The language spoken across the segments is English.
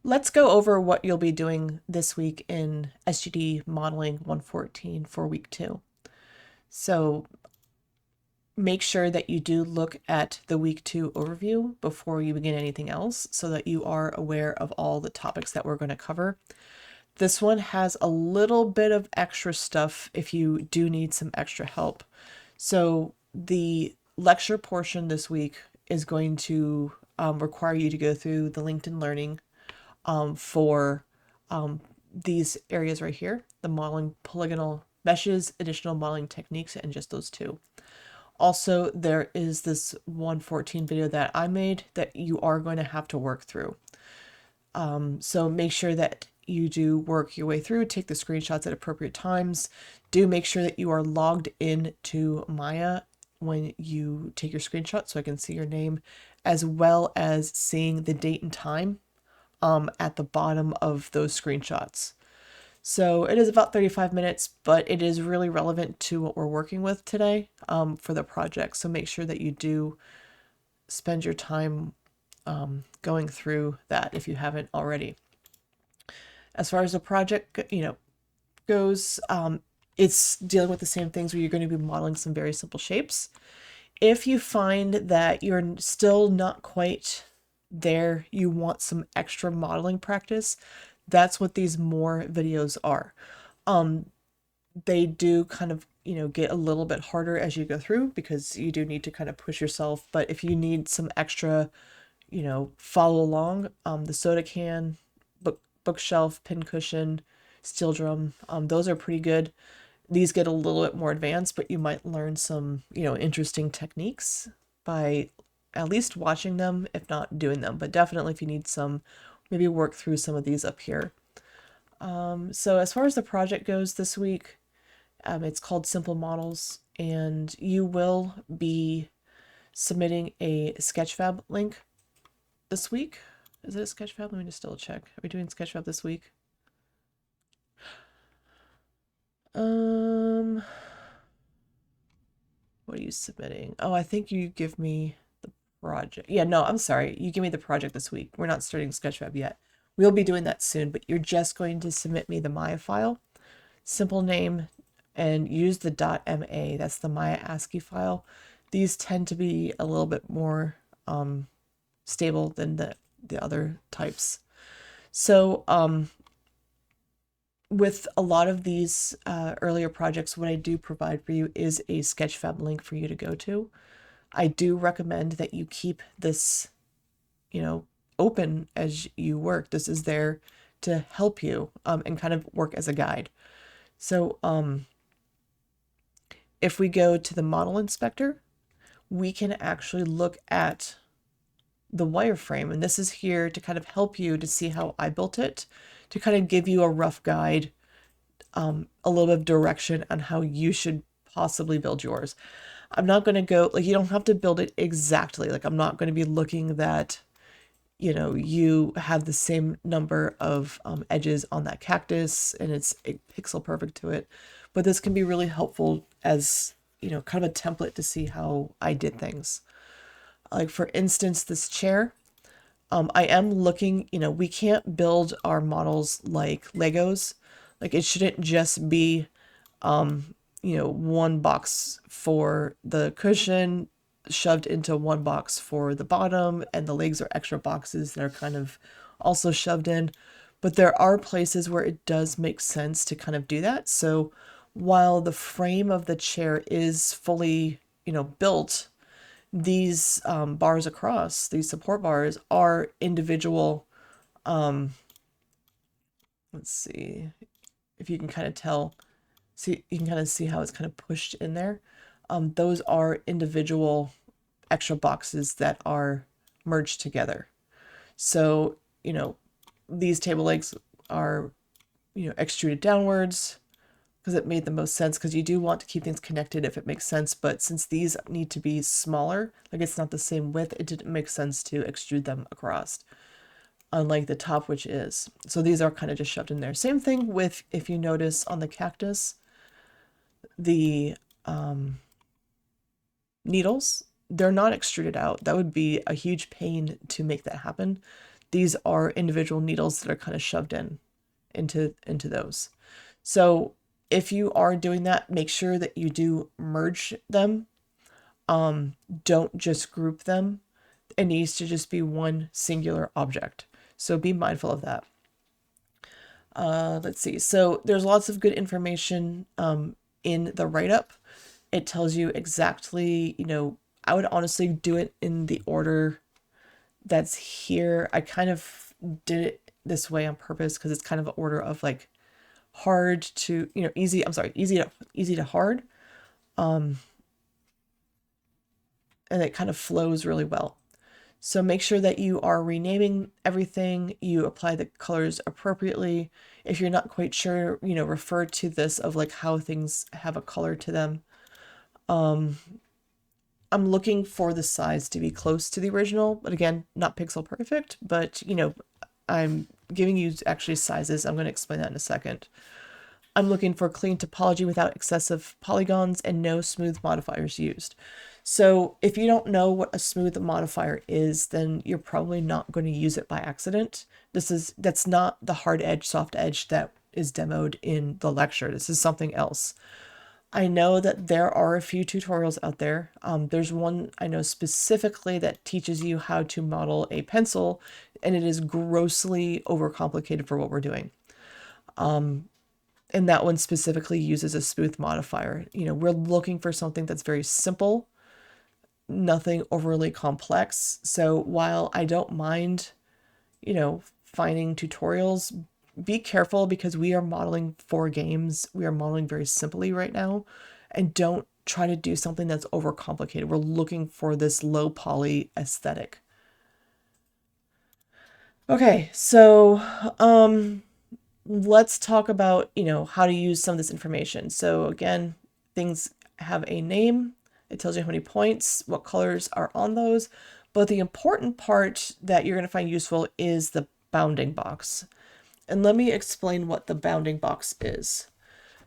Let's go over what you'll be doing this week in SGD Modeling 114 for week 2. So make sure that you do look at the week 2 overview before you begin anything else so that you are aware of all the topics that we're going to cover. This one has a little bit of extra stuff if you do need some extra help. So the lecture portion this week is going to require you to go through the LinkedIn Learning for these areas right here, the modeling polygonal meshes, additional modeling techniques, and just those two. Also, there is this 114 video that I made that you are going to have to work through. So make sure that you do work your way through, take the screenshots at appropriate times. Do make sure that you are logged in to Maya when you take your screenshot so I can see your name, as well as seeing the date and time at the bottom of those screenshots. So it is about 35 minutes, but it is really relevant to what we're working with today for the project. So make sure that you do spend your time going through that if you haven't already. As far as the project, goes, it's dealing with the same things where you're going to be modeling some very simple shapes. If you find that you're still not quite there, you want some extra modeling practice, that's what these more videos are. They do kind of, get a little bit harder as you go through because you do need to kind of push yourself. But if you need some extra, follow along, the soda can, bookshelf, pincushion, steel drum, those are pretty good. These get a little bit more advanced, but you might learn some, interesting techniques by at least watching them, if not doing them. But definitely if you need some, maybe work through some of these up here. So as far as the project goes this week, it's called Simple Models, and you will be submitting a Sketchfab link this week. Is it a Sketchfab? Let me just double check. Are we doing Sketchfab this week? What are you submitting? Oh, I think you give me the project. Yeah, no, I'm sorry. You give me the project this week. We're not starting Sketchfab yet. We'll be doing that soon, but you're just going to submit me the Maya file, simple name, and use the .ma. That's the Maya ASCII file. These tend to be a little bit more stable than the other types. So with a lot of these earlier projects, what I do provide for you is a Sketchfab link for you to go to. I do recommend that you keep this, open as you work. This is there to help you and kind of work as a guide. So if we go to the model inspector, we can actually look at the wireframe. And this is here to kind of help you to see how I built it, to kind of give you a rough guide, a little bit of direction on how you should possibly build yours. I'm not going to go, you don't have to build it exactly. I'm not going to be looking that, you have the same number of edges on that cactus and it's pixel perfect to it. But this can be really helpful as, kind of a template to see how I did things. Like for instance, this chair, I am looking, we can't build our models like Legos. It shouldn't just be, one box for the cushion shoved into one box for the bottom, and the legs are extra boxes that are kind of also shoved in. But there are places where it does make sense to kind of do that. So while the frame of the chair is fully, built, these bars across, these support bars, are individual. Let's see if you can kind of tell. See, you can kind of see how it's kind of pushed in there. Those are individual extra boxes that are merged together. So, these table legs are, extruded downwards because it made the most sense, because you do want to keep things connected if it makes sense. But since these need to be smaller, it's not the same width, it didn't make sense to extrude them across, unlike the top, which is. So these are kind of just shoved in there. Same thing with, if you notice on the cactus, the needles, they're not extruded out. That would be a huge pain to make that happen. these are individual needles that are kind of shoved into those. So if you are doing that, make sure that you do merge them. Don't just group them. It needs to just be one singular object. So be mindful of that. Let's see. So there's lots of good information in the write-up. It tells you exactly, I would honestly do it in the order that's here. I kind of did it this way on purpose because it's kind of an order of like hard to, easy, I'm sorry, easy to hard. And it kind of flows really well. So make sure that you are renaming everything, you apply the colors appropriately. If you're not quite sure, refer to this of like how things have a color to them. I'm looking for the size to be close to the original, but again, not pixel perfect, but I'm giving you actually sizes. I'm going to explain that in a second. I'm looking for clean topology without excessive polygons and no smooth modifiers used. So if you don't know what a smooth modifier is, then you're probably not going to use it by accident. That's not the hard edge, soft edge that is demoed in the lecture. This is something else. I know that there are a few tutorials out there. There's one I know specifically that teaches you how to model a pencil, and it is grossly overcomplicated for what we're doing. And that one specifically uses a smooth modifier. We're looking for something that's very simple, nothing overly complex. So while I don't mind, finding tutorials, be careful because we are modeling for games. We are modeling very simply right now, and don't try to do something that's overcomplicated. We're looking for this low poly aesthetic. Okay, so let's talk about, how to use some of this information. So again, things have a name. It tells you how many points, what colors are on those. But the important part that you're going to find useful is the bounding box. And let me explain what the bounding box is.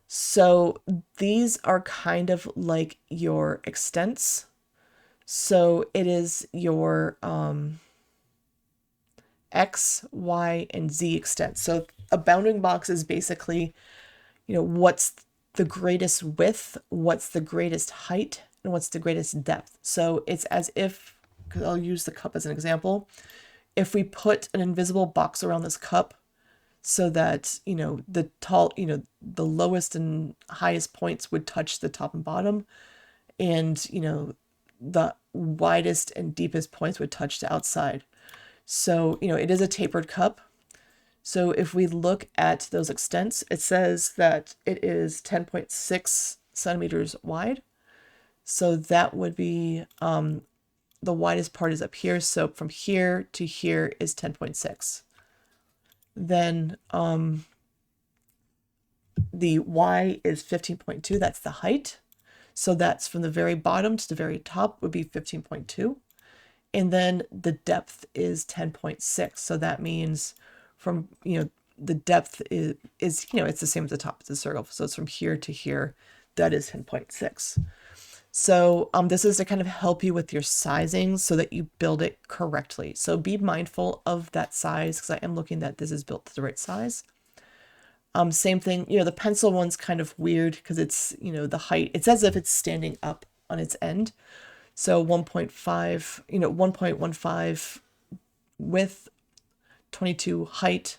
So these are kind of like your extents. So it is your X, Y, and Z extents. So a bounding box is basically, what's the greatest width, what's the greatest height, and what's the greatest depth. So it's as if, because I'll use the cup as an example, if we put an invisible box around this cup, so that, the lowest and highest points would touch the top and bottom, and, the widest and deepest points would touch the outside. So, it is a tapered cup. So if we look at those extents, it says that it is 10.6 centimeters wide. So that would be, the widest part is up here. So from here to here is 10.6. Then the Y is 15.2. That's the height. So that's from the very bottom to the very top would be 15.2. And then the depth is 10.6. So that means from, the depth is, it's the same as the top, it's a circle. So it's from here to here, that is 10.6. So this is to kind of help you with your sizing so that you build it correctly. So be mindful of that size, because I am looking that this is built to the right size. Same thing, the pencil one's kind of weird because it's, the height, it's as if it's standing up on its end. So 1.5, 1.15 width, 22 height,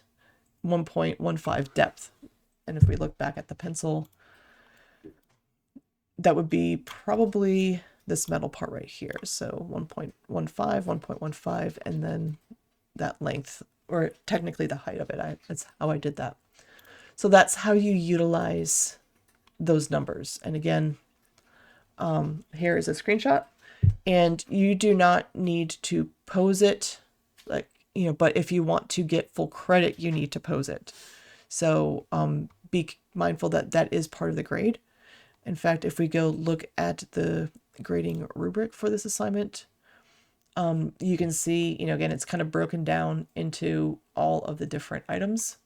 1.15 depth. And if we look back at the pencil, that would be probably this metal part right here. So 1.15, 1.15, and then that length, or technically the height of it. That's how I did that. So that's how you utilize those numbers. And again, here is a screenshot. And you do not need to pose it, like, but if you want to get full credit, you need to pose it. So be mindful that that is part of the grade. In fact, if we go look at the grading rubric for this assignment, you can see, again, it's kind of broken down into all of the different items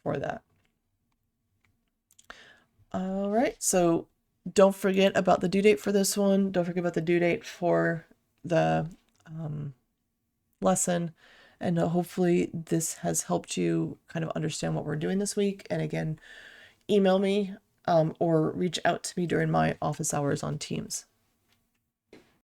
for that. All right, so don't forget about the due date for this one. Don't forget about the due date for the lesson. And hopefully this has helped you kind of understand what we're doing this week. And again, email me or reach out to me during my office hours on Teams.